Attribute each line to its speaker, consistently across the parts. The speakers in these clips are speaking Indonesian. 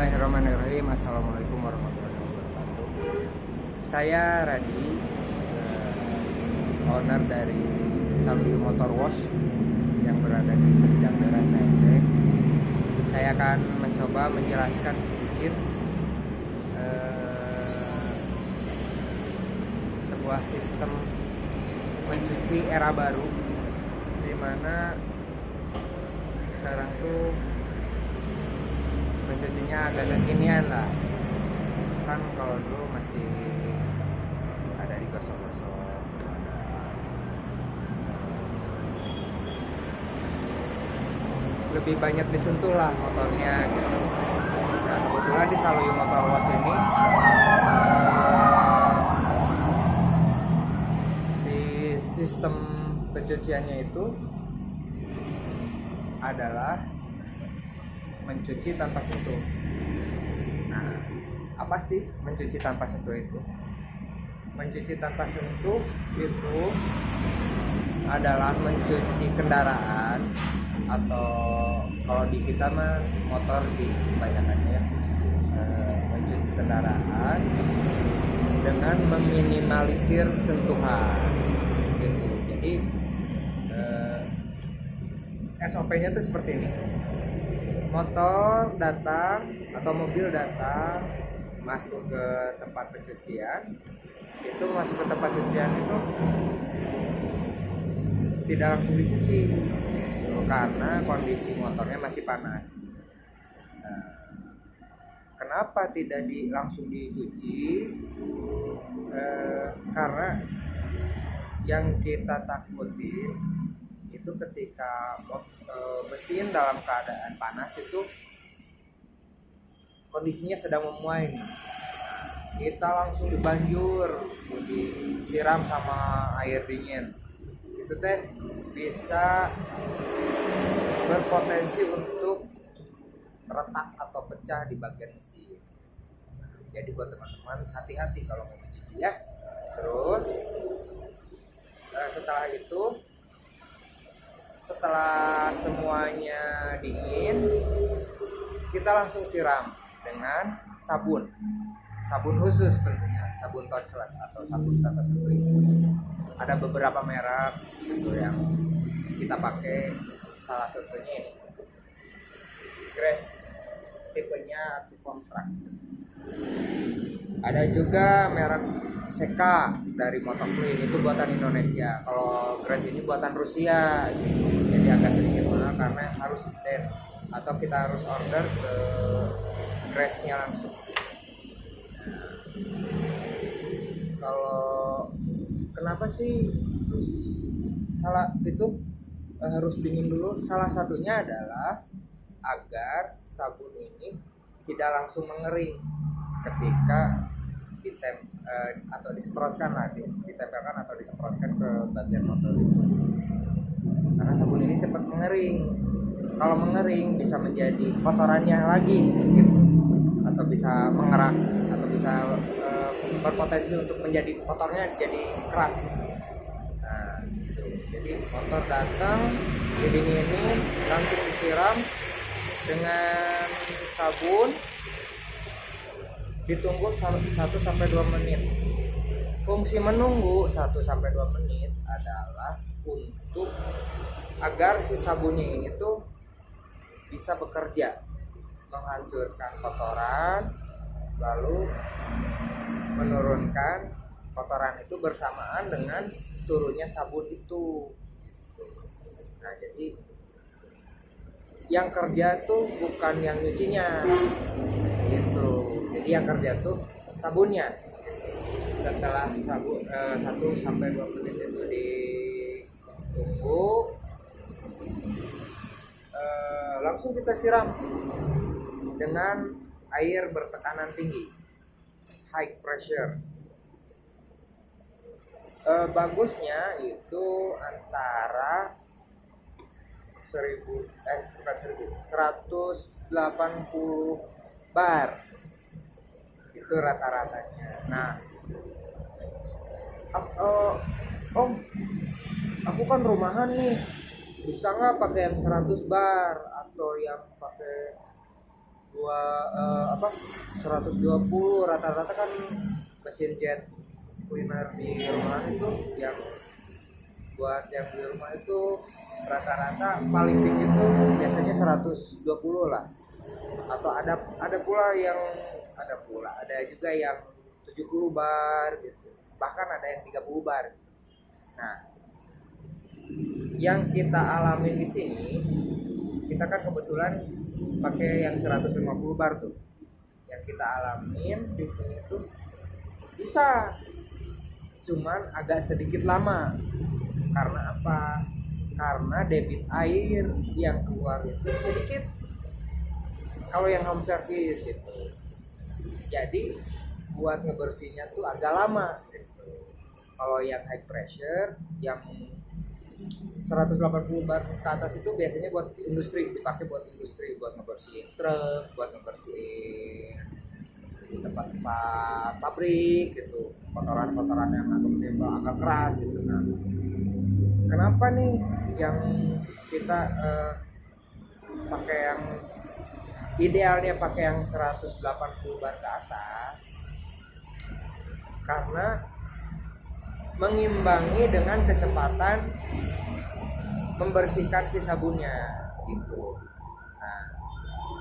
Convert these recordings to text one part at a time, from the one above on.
Speaker 1: Bismillahirrahmanirrahim. Assalamualaikum warahmatullahi wabarakatuh. Saya Radi, owner dari Saluyu Motor Wash yang berada di Dangdaran Cengkeh. Saya akan mencoba menjelaskan sedikit sebuah sistem mencuci era baru, di mana sekarang tuh mencucinya agak kekinian lah. Kan kalau dulu masih ada digosok-gosok, lebih banyak disentuh lah motornya gitu. Nah, kebetulan di Saluyu Motor Wash ini si sistem pencuciannya itu adalah mencuci tanpa sentuh. Nah, apa sih mencuci tanpa sentuh itu? Mencuci tanpa sentuh itu adalah mencuci kendaraan, atau kalau di kita mah motor sih kebanyakannya ya, mencuci kendaraan dengan meminimalisir sentuhan gitu. Jadi SOP-nya tuh seperti ini. Motor datang atau mobil datang, masuk ke tempat pencucian. Itu masuk ke tempat pencucian itu tidak langsung dicuci karena kondisi motornya masih panas. Nah, kenapa tidak langsung dicuci? Karena yang kita takutin itu ketika mesin dalam keadaan panas itu kondisinya sedang memuai nih, kita langsung dibanjur, disiram sama air dingin, itu teh bisa berpotensi untuk retak atau pecah di bagian mesin. Jadi buat teman-teman hati-hati kalau mau mencuci ya. Terus setelah semuanya dingin, kita langsung siram dengan sabun khusus, tentunya sabun touchless atau sabun tanpa sentuh. Ada beberapa merek itu yang kita pakai, salah satunya ini Grace, tipenya Activeon Track. Ada juga merek Seka dari Motoclean, itu buatan Indonesia. Kalau Grace ini buatan Rusia gitu. Jadi agak sedikit mahal karena harus import atau kita harus order ke Grace-nya langsung. Kalau kenapa sih harus dingin dulu? Salah satunya adalah agar sabun ini tidak langsung mengering ketika ditempelkan atau disemprotkan ke bagian motor itu. Karena sabun ini cepat mengering. Kalau mengering bisa menjadi kotorannya lagi gitu, atau bisa mengerak, atau bisa berpotensi untuk menjadi kotornya jadi keras. Nah, gitu. Jadi motor datang didinginin, langsung disiram dengan sabun, ditunggu 1-2 menit. Fungsi menunggu 1-2 menit adalah untuk agar si sabunnya ini tuh bisa bekerja, menghancurkan kotoran, lalu menurunkan kotoran itu bersamaan dengan turunnya sabun itu. Nah, jadi yang kerja tuh bukan yang nyucinya gitu. Jadi yang kerja tuh sabunnya. Setelah 1-2 menit itu ditunggu, langsung kita siram dengan air bertekanan tinggi, high pressure. Bagusnya itu antara 180 bar itu rata-ratanya. Nah, Om, aku kan rumahan nih, bisa nggak pakai yang 100 bar atau yang pakai 120 rata-rata kan. Mesin jet cleaner di rumah itu yang buat yang di rumah itu rata-rata paling tinggi itu biasanya 120 lah, atau ada juga yang 70 bar gitu, bahkan ada yang 30 bar. Nah, yang kita alamin di sini, kita kan kebetulan pakai yang 150 bar tuh. Yang kita alamin di sini tuh bisa, cuman agak sedikit lama. Karena apa? Karena debit air yang keluar itu sedikit kalau yang home service gitu. Jadi buat ngebersihnya tuh agak lama gitu. Kalau yang high pressure yang 180 bar ke atas itu biasanya buat industri, dipakai buat industri, buat ngebersihin truk, buat ngebersihin tempat-tempat pabrik gitu, kotoran-kotoran yang agak keras gitu. Nah, kenapa nih yang kita pakai yang idealnya pakai yang 180 bar ke atas? Karena mengimbangi dengan kecepatan membersihkan si sabunnya gitu. Nah,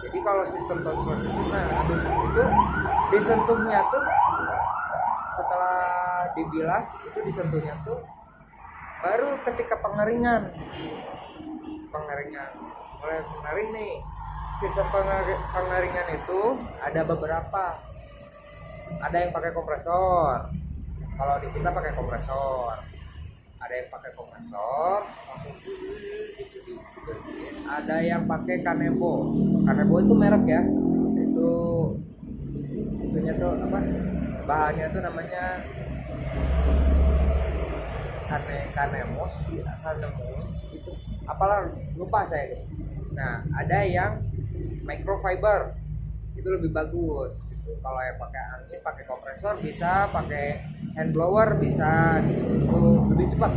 Speaker 1: jadi kalau sistem touchless itu, nah habis itu disentuhnya tuh, setelah dibilas itu disentuhnya tuh baru ketika pengeringan mulai mengering nih. Sistem pengeringan itu ada beberapa, ada yang pakai kompresor. Kalau di kita pakai kompresor, ada yang pakai kompresor langsung gitu dibersihin. Ada yang pakai kanebo itu merek ya, itunya tuh apa, bahannya tuh namanya kanemos itu apalah, lupa saya gitu. Nah, ada yang microfiber, itu lebih bagus gitu. Kalau yang pakai angin, pakai kompresor bisa, pakai hand blower bisa gitu, itu lebih cepat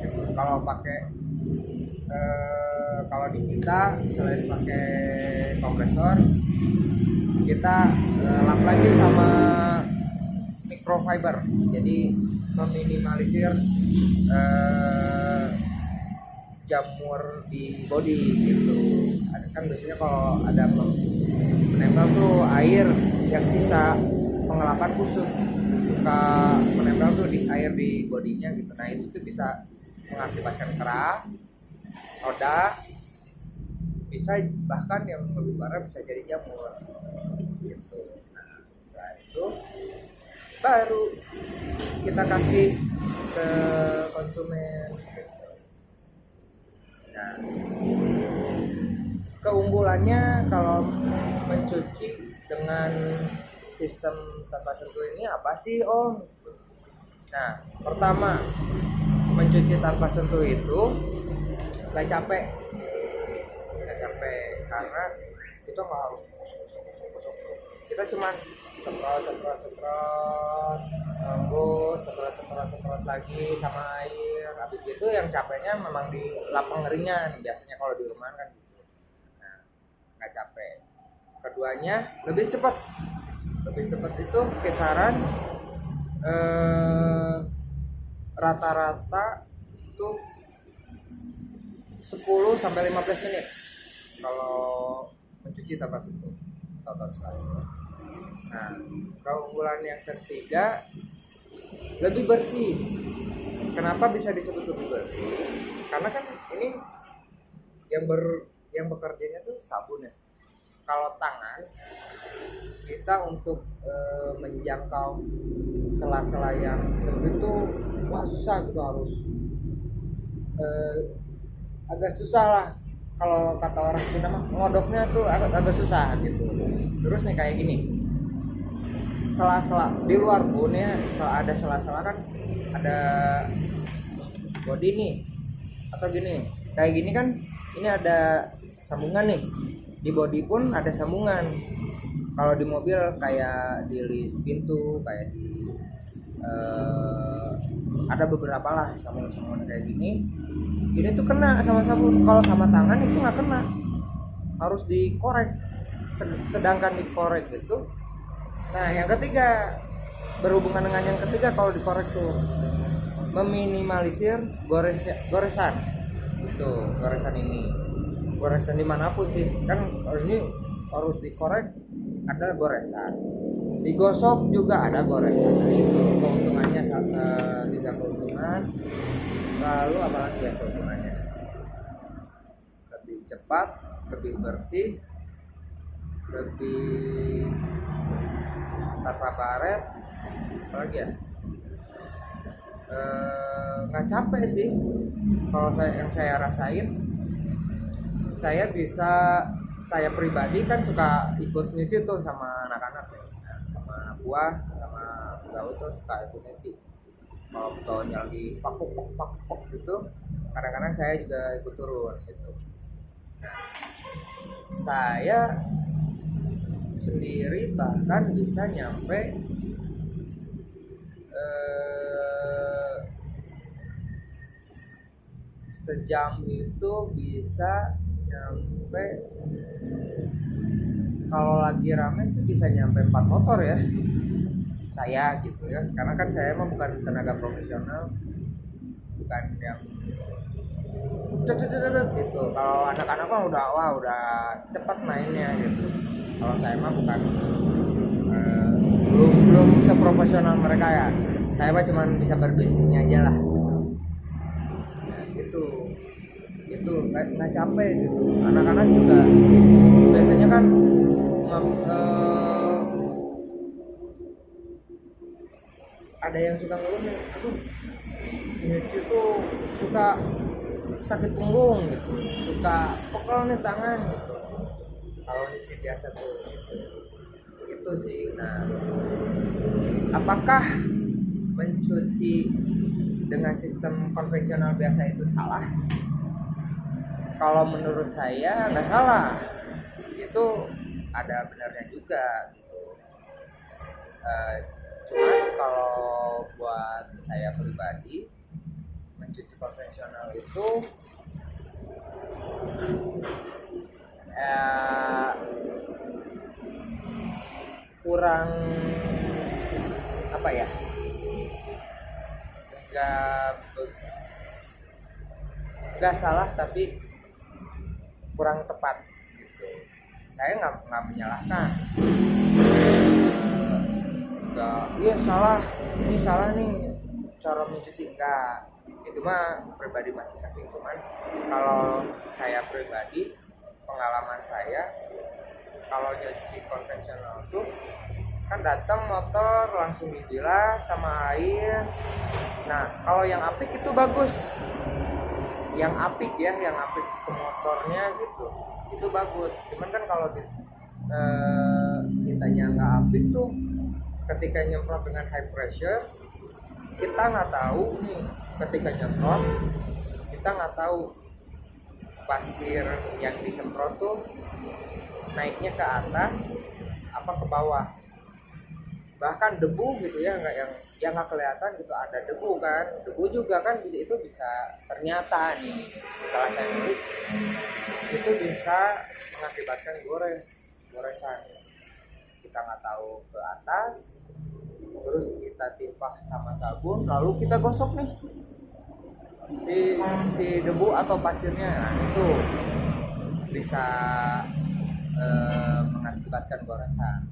Speaker 1: gitu. Kalau pakai kalau di kita selain pakai kompresor, kita lap lagi sama microfiber, jadi meminimalisir jamur di body gitu. Ada kan biasanya kalau ada menempel tuh air yang sisa pengelapan kusut suka menempel tuh di air di bodinya gitu. Nah, itu tuh bisa mengakibatkan kerah, soda, bisa bahkan yang lebih parah bisa jadi jamur gitu. Nah, setelah itu baru kita kasih ke konsumen gitu. Nah, keunggulannya kalau mencuci dengan sistem tanpa sentuh ini apa sih Om? Nah, pertama, mencuci tanpa sentuh itu nggak capek karena kita nggak harus gosok. Kita cuman semprot lagi sama air. Habis itu yang capeknya memang di lap pengeringan biasanya kalau di rumah kan gitu. Nah, nggak capek. Keduanya lebih cepat itu kisaran rata-rata itu 10 sampai 15 menit kalau mencuci tanpa sentuh atau touchless. Nah, keunggulan yang ketiga, lebih bersih. Kenapa bisa disebut lebih bersih? Karena kan ini yang bekerjanya tuh sabun ya. Kalau tangan kita untuk menjangkau sela-sela yang sempit itu susah gitu, harus agak susah lah. Kalau kata orang Cina mah ngodoknya tuh agak susah gitu. Terus nih kayak gini, sela-sela di luar pun ya ada sela-sela kan, ada body nih atau gini, kayak gini kan, ini ada sambungan nih, di body pun ada sambungan. Kalau di mobil kayak di list pintu, kayak di ada beberapa lah sambungan kayak gini. Ini tuh kena sama sabun. Kalau sama tangan itu nggak kena, harus dikorek sedangkan dikorek itu. Nah yang ketiga, berhubungan dengan yang ketiga, kalau dikorek tuh meminimalisir goresan itu, goresan dimanapun sih kan. Ini harus dikorek, ada goresan, digosok juga ada goresan. Nah, itu keuntungannya, tiga keuntungan. Lalu apalagi ya keuntungannya? Lebih cepat, lebih bersih, lebih tanpa baret, apalagi ya, nggak capek sih. Kalau yang saya rasain, saya pribadi kan suka ikut nyuci tuh sama anak-anak ya. Sama anak buah, sama gaul tuh suka ikut nyuci. Kalau bawahnya lagi pak gitu, kadang-kadang saya juga ikut turun gitu. Nah, saya sendiri bahkan bisa nyampe sejam itu bisa nyampe, kalau lagi rame sih bisa nyampe 4 motor ya saya gitu ya, karena kan saya mah bukan tenaga profesional, bukan yang gitu. Kalau anak-anak mah udah cepat mainnya gitu. Kalau saya mah bukan, belum seprofesional mereka ya. Saya mah cuman bisa berbisnisnya aja lah. Nah, gitu. Itu nggak capek gitu. Anak-anak juga biasanya kan ada yang suka ngeluh nih, aduh nyuci tuh suka sakit punggung gitu, suka pegel nih tangan gitu kalau nyuci biasa tuh gitu. Itu sih. Nah, apakah mencuci dengan sistem konvensional biasa itu salah? Kalau menurut saya nggak salah, itu ada benarnya juga gitu. Cuman kalau buat saya pribadi, mencuci konvensional itu kurang apa ya, nggak salah tapi kurang tepat gitu. Saya nggak menyalahkan, nggak iya salah, ini salah nih cara mencuci, enggak, itu mah pribadi masing-masing. Cuman kalau saya pribadi, pengalaman saya kalau nyuci konvensional tuh kan datang motor langsung dibilas sama air. Nah kalau yang apik itu bagus, yang apik ke motornya gitu, itu bagus. Cuman kan kalau kitanya nggak apik tuh, ketika nyemprot dengan high pressure, kita nggak tahu nih, ketika nyemprot kita nggak tahu pasir yang disemprot tuh naiknya ke atas apa ke bawah, bahkan debu gitu ya, nggak kelihatan gitu, ada debu kan, debu juga kan itu bisa, ternyata nih setelah saya ulik, itu bisa mengakibatkan goresan. Kita nggak tahu ke atas, terus kita timpah sama sabun, lalu kita gosok nih si debu atau pasirnya. Nah, itu bisa mengakibatkan goresan.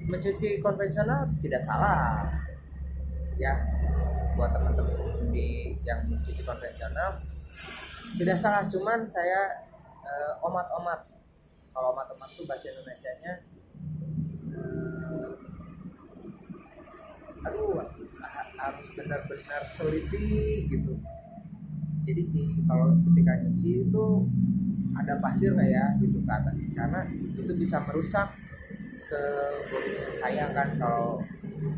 Speaker 1: Mencuci konvensional tidak salah ya, buat teman-teman yang mencuci konvensional tidak salah. Cuman saya omat-omat, kalau omat-omat itu bahasa Indonesianya harus benar-benar teliti gitu. Jadi sih kalau ketika nyuci itu ada pasir nggak ya gitu ke atas, karena itu bisa merusak ke saya kan, kalau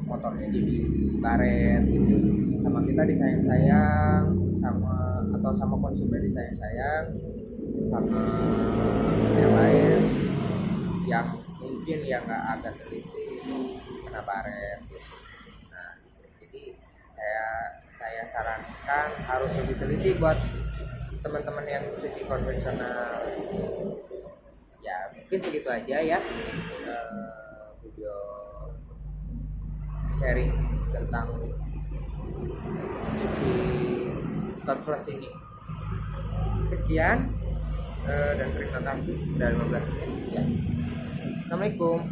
Speaker 1: motornya jadi baret gitu, sama kita disayang-sayang, sama konsumen disayang-sayang, sama yang lain yang mungkin yang nggak agak teliti kena baret gitu. Nah jadi saya sarankan harus lebih teliti buat teman-teman yang cuci konvensional ya. mungkin segitu aja ya video sharing tentang cuci tonsils ini. Sekian dan terima kasih. Udah 15 menit ya. Assalamualaikum.